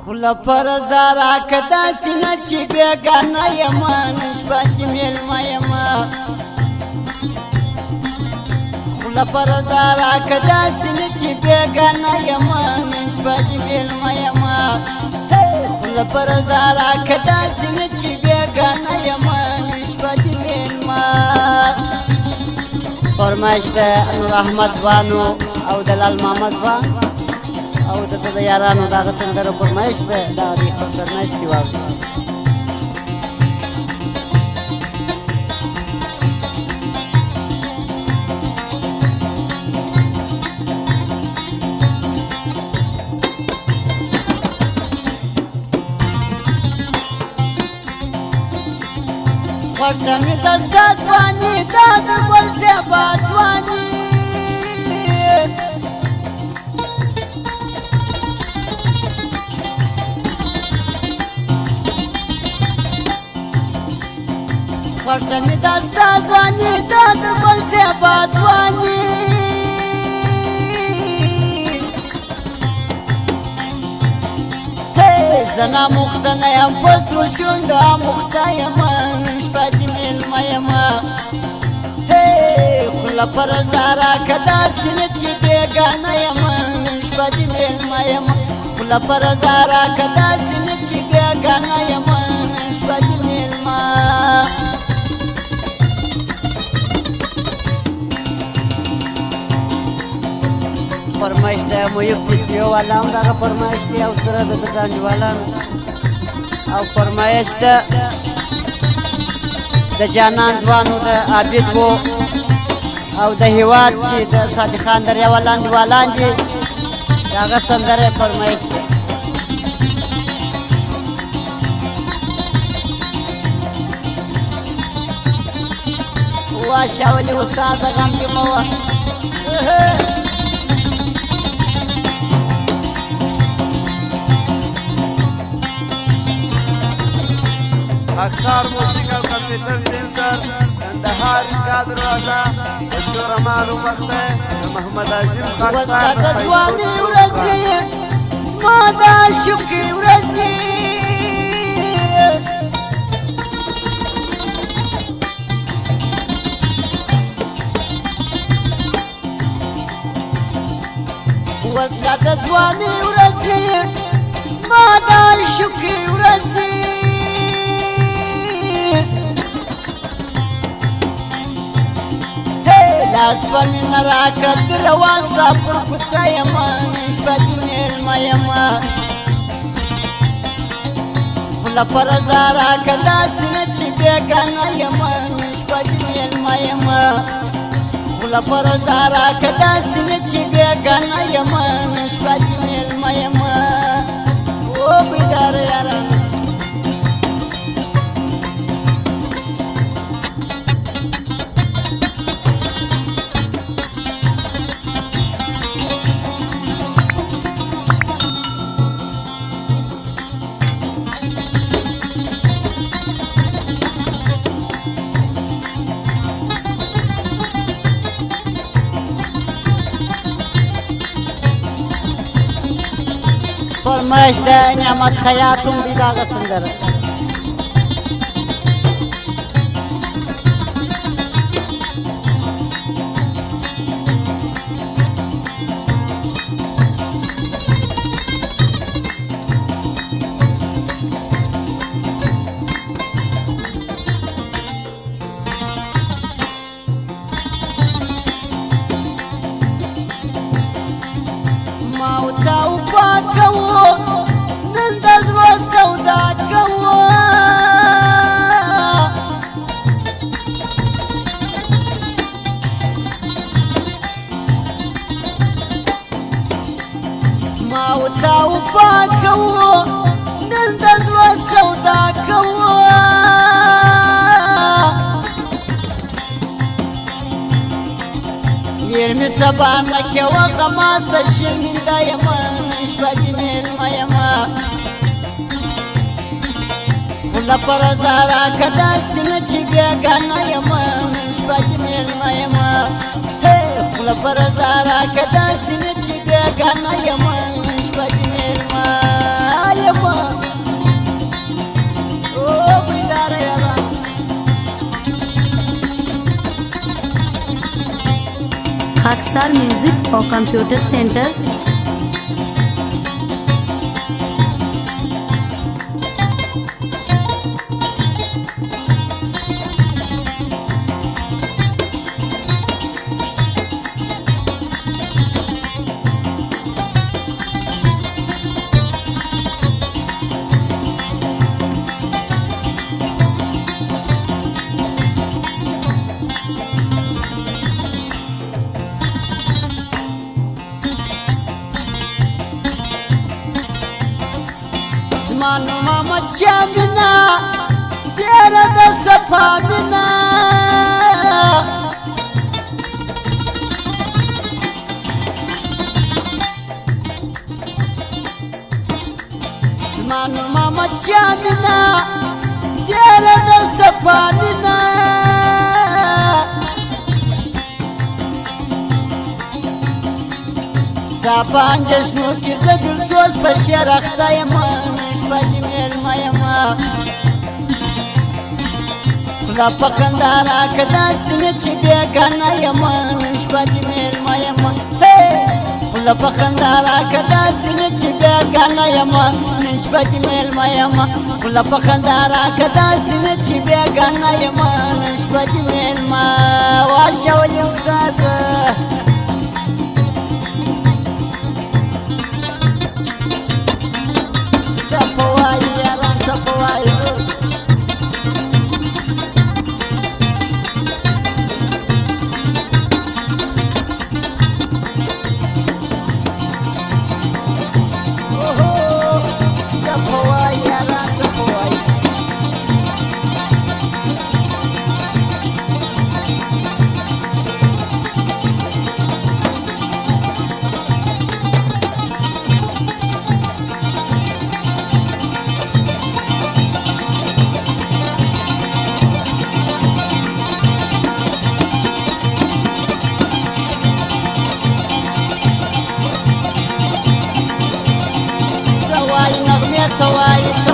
خلا پر زارا کدا سینه چې بیگانه یما نشبه چې میلمه یما خلا پر زارا کدا سینه چې بیگانه یما نشبه چې میلمه یما خلا پر زارا کدا سینه چې بیگانه یما نشبه چې میلمه فرمایش ده نور احمد بانو او دلال محمد بان او د یارانو دغه سندره فرمایش ده دا د فرمایش دی واوري ورشمی دستات وانی دا در بل زیبات وانی ورشمی دستات وانی دا در بل زیبات وانی زنا مختنه یم پس رو شونده مخته یمن شپه دی میلمه یما خلا پر زارا کدا سینه چې بیگانه یمن شپه دی میلمه یما خلا پر زارا کدا سینه چې بیگانه یمن شپه دی میلمه فرمایش ده مویب کسیو والا هم داغه فرمایش دی او سره د دانډي والا او فرمایش ده د جانان ځوانو د عابد وو او د هیواد چې د صادق خان دریا والا انډي والا دي داغه سندره فرمایش ده وا شاولي استاد غم کې مو اکثر موسیقی کمپیوټر سنټر کندهار کا دروازه مشهور مالو وخته محمد عظیم خان صاحب وستا ځواني ورځي زما د شوقي ورځي وستا ځواني ورځي زما د شوقي ورځي لاس په مینه راکړ روان ستا پر کوڅه یمه شپه چې میلمه یمه خوله پر زاره که داسې نه چې بېګانه یمه شپه چې میلمه یمه خوله پر زاره که داسې نه چې بېګانه یمه شپه چې میلمه یمه او بیداره یارانو فرمایش ده نعمت خیاتم دی داغه سندره ماوتاو پاکو نن د زړه سودا کوو ماوتاو پاکو نن د زړه سودا کوو يرمي سبانا كي وغماس تشمين دايما نشبه میلمه یما خلا پر زارا کدا سینه چې بیگانه یما نشبه میلمه یما خلا پر زارا کدا سینه چې بیگانه یما نشبه میلمه SR music और computer centre. मानो मोहम्मद शामिना तेरा द सफा बिना मानो मोहम्मद शामिना तेरा द सफा बिना स्तापان जشنو की زدل सोच पर शरखता Yemen Vladimir mayama Kula pakandara kada sine chibe gana yaman Vladimir mayama Kula pakandara kada sine chibe gana yaman Vladimir mayama Kula pakandara kada sine chibe gana yaman Vladimir ma Washa wali ustaza Sawai